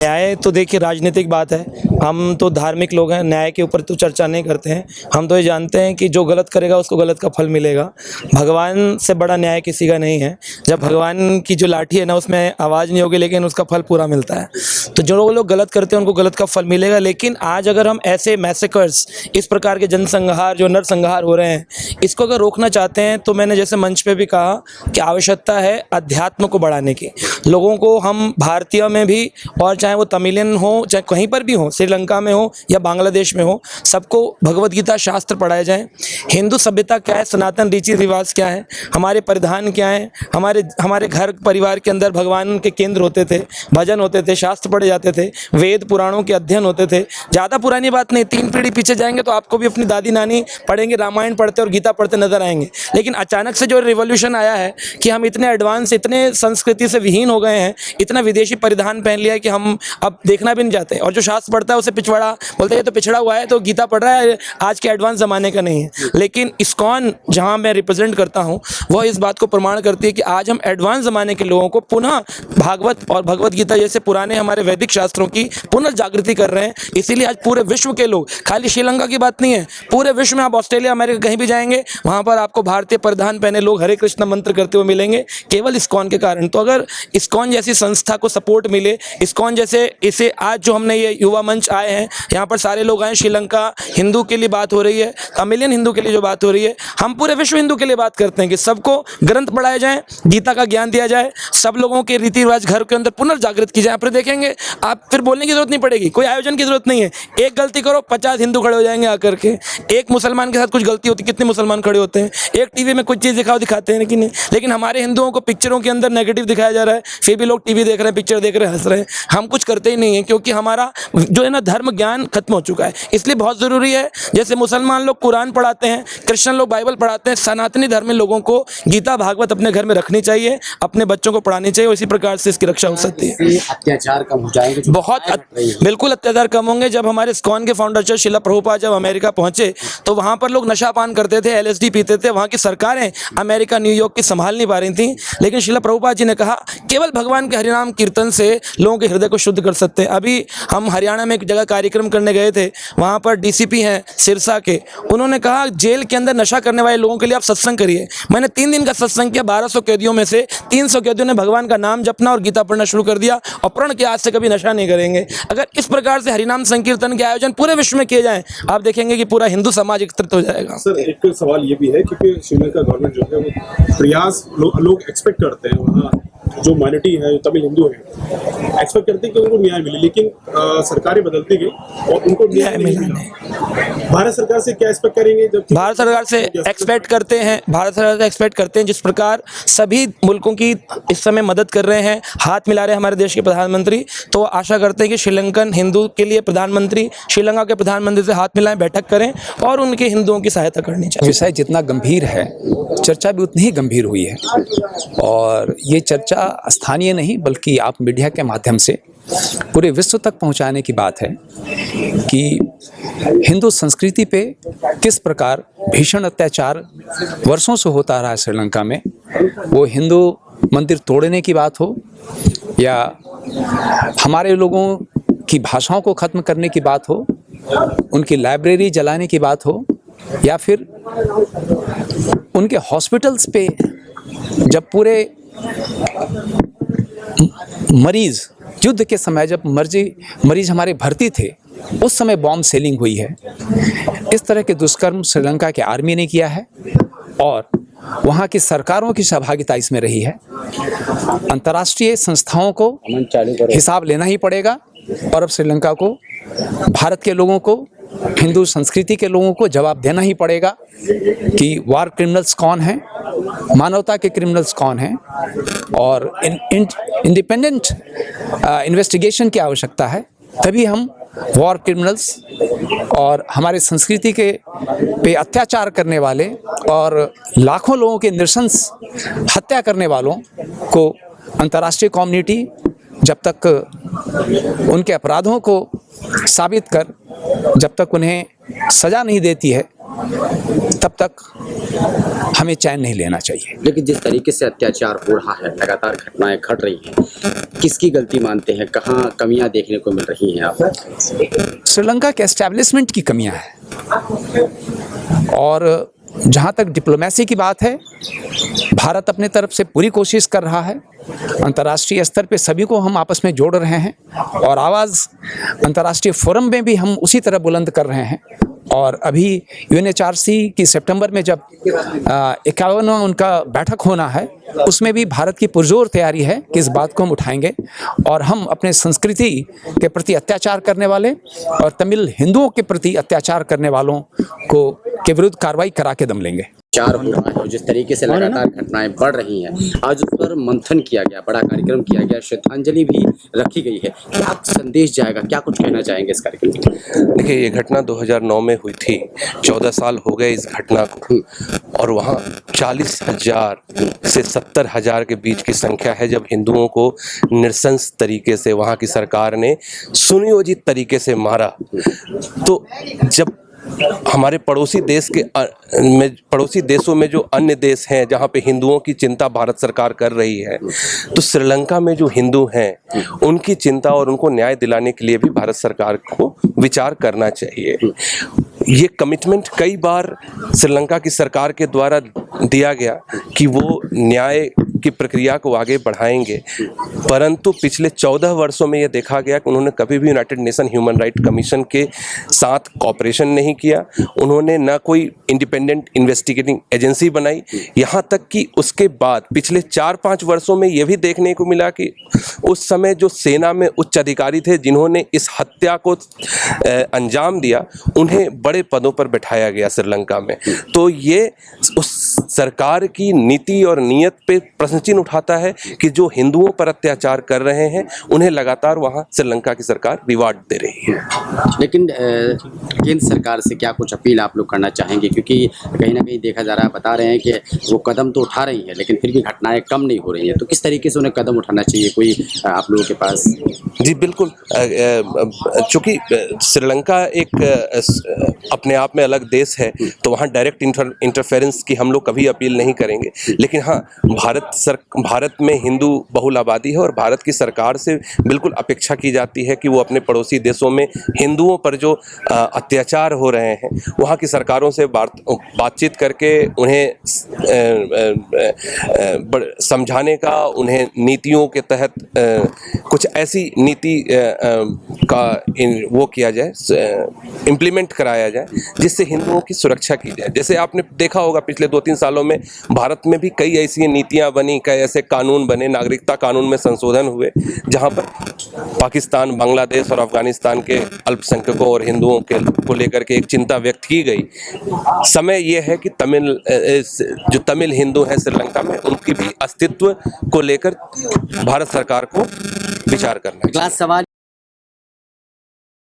न्याय तो देखिए राजनीतिक बात है, हम तो धार्मिक लोग हैं, न्याय के ऊपर तो चर्चा नहीं करते हैं। हम तो ये जानते हैं कि जो गलत करेगा उसको गलत का फल मिलेगा। भगवान से बड़ा न्याय किसी का नहीं है। जब भगवान की जो लाठी है ना उसमें आवाज़ नहीं होगी लेकिन उसका फल पूरा मिलता है। तो जो लोग गलत करते हैं उनको गलत का फल मिलेगा। लेकिन आज अगर हम ऐसे मैसेकर्स, इस प्रकार के जनसंहार जो नरसंहार हो रहे हैं, इसको अगर रोकना चाहते हैं तो मैंने जैसे मंच पे भी कहा कि आवश्यकता है अध्यात्म को बढ़ाने की। लोगों को हम भारतीय में भी, और चाहे वो तमिलियन हो, चाहे कहीं पर भी हो, श्रीलंका में हो या बांग्लादेश में हो, सबको भगवत गीता शास्त्र पढ़ाए जाएं। हिंदू सभ्यता क्या है, सनातन रीति रिवाज क्या है, हमारे परिधान क्या है, हमारे घर परिवार के अंदर भगवान के केंद्र होते थे, भजन होते थे, शास्त्र पढ़े जाते थे, वेद पुराणों के अध्ययन होते थे। ज़्यादा पुरानी बात नहीं, 3 पीढ़ी पीछे जाएंगे तो आपको भी अपनी दादी नानी पढ़ेंगे, रामायण पढ़ते और गीता पढ़ते नजर आएंगे। लेकिन अचानक से जो रिवॉल्यूशन आया है कि हम इतने एडवांस, इतने संस्कृति से विहीन हो गए हैं, इतना विदेशी परिधान पहन लिया है कि हम अब देखना भी नहीं चाहते। और जो शास्त्र पढ़ता है उसे पिछवाड़ा बोलते हैं, ये तो पिछड़ा हुआ है, तो गीता पढ़ रहा है, आज के एडवांस ज़माने का नहीं है। लेकिन इस्कॉन जहाँ मैं रिप्रेजेंट करता हूँ वह इस बात को प्रमाण करती है कि आज हम एडवांस ज़माने के लोगों को पुनः भागवत और भगवत गीता जैसे पुराने हमारे वैदिक शास्त्रों की पुनर्जागृति कर रहे हैं। इसीलिए आज पूरे विश्व के लोग, खाली श्रीलंका की बात नहीं है, पूरे विश्व में आप ऑस्ट्रेलिया, अमेरिका कहीं भी जाएंगे वहाँ पर आपको भारतीय परिधान पहने लोग हरे कृष्ण मंत्र करते हुए मिलेंगे, केवल इस्कॉन के कारण। तो अगर इस्कॉन जैसी संस्था को सपोर्ट मिले, इस्कॉन जैसे इसे आज जो हमने ये युवा मंच आए हैं, यहाँ पर सारे लोग आए, श्रीलंका हिंदू के लिए बात हो रही है, तमिलियन हिंदू के लिए जो बात हो रही है, हम पूरे विश्व हिंदू के लिए बात करते हैं कि सबको ग्रंथ पढ़ाए जाएं, गीता का ज्ञान दिया जाए, सब लोगों के रीति रिवाज घर के अंदर पुनर्जागृत की जाए। फिर देखेंगे आप, फिर बोलने की जरूरत नहीं पड़ेगी, कोई आयोजन की जरूरत नहीं है। एक गलती करो 50 हिंदू खड़े हो जाएंगे आकर के। एक मुसलमान के साथ कुछ गलती होती, कितने मुसलमान खड़े होते हैं। एक टीवी में कुछ चीज़ दिखाते हैं कि नहीं, लेकिन हमारे हिंदुओं को पिक्चरों के अंदर नेगेटिव दिखाया जा रहा है, फिर भी लोग टीवी देख रहे हैं, पिक्चर देख रहे हैं, हंस रहे हैं। हम कुछ करते ही नहीं है क्योंकि हमारा जो है ना धर्म ज्ञान खत्म हो चुका है। इसलिए बहुत ज़रूरी है, जैसे मुसलमान लोग कुरान पढ़ाते हैं, क्रिश्चियन लोग बाइबल पढ़ाते हैं, सनातनी धर्म में लोगों को गीता भागवत अपने घर में रखनी चाहिए, अपने बच्चों को पढ़ानी चाहिए। इसी प्रकार से इसकी रक्षा हो सकती है। अत्याचार कम हो जाएंगे, बहुत बिल्कुल अत्याचार कम होंगे। जब हमारे इस्कॉन के फाउंडर शिला प्रभुपाद जब अमेरिका पहुंचे तो वहां पर लोग नशा पान करते थे, LSD पीते थे। वहां की सरकारें अमेरिका, न्यूयॉर्क की संभाल नहीं पा रही थी, लेकिन शिला प्रभुपाद जी ने कहा केवल भगवान के हरिनाम कीर्तन से लोगों के हृदय को शुद्ध कर सकते हैं। अभी हम हरियाणा में एक जगह कार्यक्रम करने गए थे, वहां पर DCP हैं सिरसा के, उन्होंने कहा जेल के अंदर नशा करने वाले लोगों के लिए आप सत्संग करिए। मैंने 3 दिन का सत्संग किया, 1200 कैदियों में से 300 कैदियों ने भगवान का नाम जपना और गीता पढ़ना शुरू कर दिया और प्रण के आज से कभी नशा नहीं करेंगे। अगर इस प्रकार से हरिनाम संकीर्तन के आयोजन पूरे विश्व में किए जाएं, आप देखेंगे कि पूरा हिंदू समाज एकत्रित हो जाएगा। सर, एक सवाल ये भी है क्योंकि श्रीलंका गवर्नमेंट जो है वो प्रयास लोग एक्सपेक्ट करते हैं, वहाँ जो माइनॉरिटी है, जो तमिल हिंदू है, एक्सपेक्ट करते हैं कि उनको न्याय मिले, लेकिन सरकारें बदलती गई और उनको न्याय नहीं मिला। भारत सरकार से क्या एक्सपेक्ट करेंगे? जब भारत सरकार से एक्सपेक्ट करते हैं, भारत सरकार से एक्सपेक्ट करते हैं जिस प्रकार सभी मुल्कों की इस समय मदद कर रहे हैं, हाथ मिला रहे हैं हमारे देश के प्रधानमंत्री, तो आशा करते हैं कि श्रीलंकन हिंदू के लिए प्रधानमंत्री श्रीलंका के प्रधानमंत्री से हाथ मिलाएं, बैठक करें और उनके हिंदुओं की सहायता करनी चाहिए। विषय जितना गंभीर है, चर्चा भी उतनी ही गंभीर हुई है और ये चर्चा स्थानीय नहीं बल्कि आप मीडिया के माध्यम से पूरे विश्व तक पहुंचाने की बात है कि हिंदू संस्कृति पे किस प्रकार भीषण अत्याचार वर्षों से होता रहा है श्रीलंका में। वो हिंदू मंदिर तोड़ने की बात हो या हमारे लोगों की भाषाओं को खत्म करने की बात हो, उनकी लाइब्रेरी जलाने की बात हो या फिर उनके हॉस्पिटल्स पे जब पूरे मरीज युद्ध के समय जब मरीज हमारे भर्ती थे उस समय बॉम्ब सेलिंग हुई है। इस तरह के दुष्कर्म श्रीलंका के आर्मी ने किया है और वहाँ की सरकारों की सहभागिता इसमें रही है। अंतर्राष्ट्रीय संस्थाओं को हिसाब लेना ही पड़ेगा और अब श्रीलंका को, भारत के लोगों को, हिंदू संस्कृति के लोगों को जवाब देना ही पड़ेगा कि वार क्रिमिनल्स कौन हैं, मानवता के क्रिमिनल्स कौन हैं और इंडिपेंडेंट इन्वेस्टिगेशन की आवश्यकता है। तभी हम वॉर क्रिमिनल्स और हमारे संस्कृति के पे अत्याचार करने वाले और लाखों लोगों के नृशंस हत्या करने वालों को अंतर्राष्ट्रीय कम्युनिटी जब तक उनके अपराधों को साबित कर, जब तक उन्हें सज़ा नहीं देती है, तब तक हमें चैन नहीं लेना चाहिए। लेकिन जिस तरीके से अत्याचार हो रहा है, लगातार घटनाएं घट रही हैं, किसकी गलती मानते हैं, कहाँ कमियां देखने को मिल रही हैं आप? श्रीलंका के एस्टैब्लिशमेंट की कमियां हैं, और जहाँ तक डिप्लोमेसी की बात है, भारत अपने तरफ से पूरी कोशिश कर रहा है। अंतर्राष्ट्रीय स्तर पे सभी को हम आपस में जोड़ रहे हैं, और आवाज़ अंतर्राष्ट्रीय फोरम में भी हम उसी तरह बुलंद कर रहे हैं। और अभी UNHRC की सितंबर में जब 51वां उनका बैठक होना है, उसमें भी भारत की पुरजोर तैयारी है कि इस बात को हम उठाएंगे, और हम अपने संस्कृति के प्रति अत्याचार करने वाले और तमिल हिंदुओं के प्रति अत्याचार करने वालों को के विरुद्ध कार्रवाई करा के दम लेंगे। चार हो रहा है, जिस तरीके से लगातार घटनाएं बढ़ रही हैं, आज उस पर मंथन किया गया, बड़ा कार्यक्रम किया गया, श्रद्धांजलि भी रखी गई है। क्या संदेश जाएगा, क्या कुछ कहना चाहेंगे इस कार्यक्रम में? देखिए, ये घटना 2009 में हुई थी, 14 साल हो गए इस घटना को, और वहाँ 40,000 से 70,000 के बीच की संख्या है जब हिंदुओं को नृशंस तरीके से वहाँ की सरकार ने सुनियोजित तरीके से मारा। तो जब हमारे पड़ोसी देशों में जो अन्य देश हैं जहाँ पे हिंदुओं की चिंता भारत सरकार कर रही है, तो श्रीलंका में जो हिंदू हैं उनकी चिंता और उनको न्याय दिलाने के लिए भी भारत सरकार को विचार करना चाहिए। ये कमिटमेंट कई बार श्रीलंका की सरकार के द्वारा दिया गया कि वो न्याय की प्रक्रिया को आगे बढ़ाएंगे, परंतु पिछले 14 वर्षों में ये देखा गया कि उन्होंने कभी भी United nation human right commission के साथ कॉपरेशन नहीं किया। उन्होंने ना कोई इंडिपेंडेंट इन्वेस्टिगेटिंग एजेंसी बनाई। यहाँ तक कि उसके बाद पिछले 4-5 वर्षों में ये भी देखने को मिला कि उस समय जो सेना में उच्च अधिकारी थे जिन्होंने इस हत्या को अंजाम दिया, उन्हें बड़े पदों पर बैठाया गया श्रीलंका में। तो ये उस सरकार की नीति और नीयत पे प्रश्न चिन्ह उठाता है कि जो हिंदुओं पर अत्याचार कर रहे हैं उन्हें लगातार वहाँ श्रीलंका की सरकार रिवार्ड दे रही है। लेकिन केंद्र सरकार से क्या कुछ अपील आप लोग करना चाहेंगे, क्योंकि कहीं ना कहीं देखा जा रहा है, बता रहे हैं कि वो कदम तो उठा रही है लेकिन फिर भी घटनाएं कम नहीं हो रही हैं, तो किस तरीके से उन्हें कदम उठाना चाहिए, कोई आप लोगों के पास? जी बिल्कुल, चूँकि श्रीलंका एक अपने आप में अलग देश है, तो वहाँ डायरेक्ट इंटरफेरेंस की हम लोग कभी अपील नहीं करेंगे। लेकिन हाँ, भारत में हिंदू बहुल आबादी है और भारत की सरकार से बिल्कुल अपेक्षा की जाती है कि वो अपने पड़ोसी देशों में हिंदुओं पर जो अत्याचार हो रहे हैं वहाँ की सरकारों से बातचीत करके उन्हें समझाने का, उन्हें नीतियों के तहत कुछ ऐसी नीति का वो किया जाए, इम्प्लीमेंट कराया जाए जिससे हिंदुओं की सुरक्षा की जाए। जैसे आपने देखा होगा पिछले 2-3 सालों में भारत में भी कई ऐसी नीतियां बनी, कई ऐसे कानून बने, नागरिकता कानून में संशोधन हुए, जहां पर पाकिस्तान, बांग्लादेश और अफगानिस्तान के अल्पसंख्यकों और हिंदुओं के को लेकर के एक चिंता व्यक्त की गई। समय यह है कि जो तमिल हिंदू हैं श्रीलंका में, उनकी भी अस्तित्व को लेकर भारत सरकार को विचार करना है। क्लास सवाल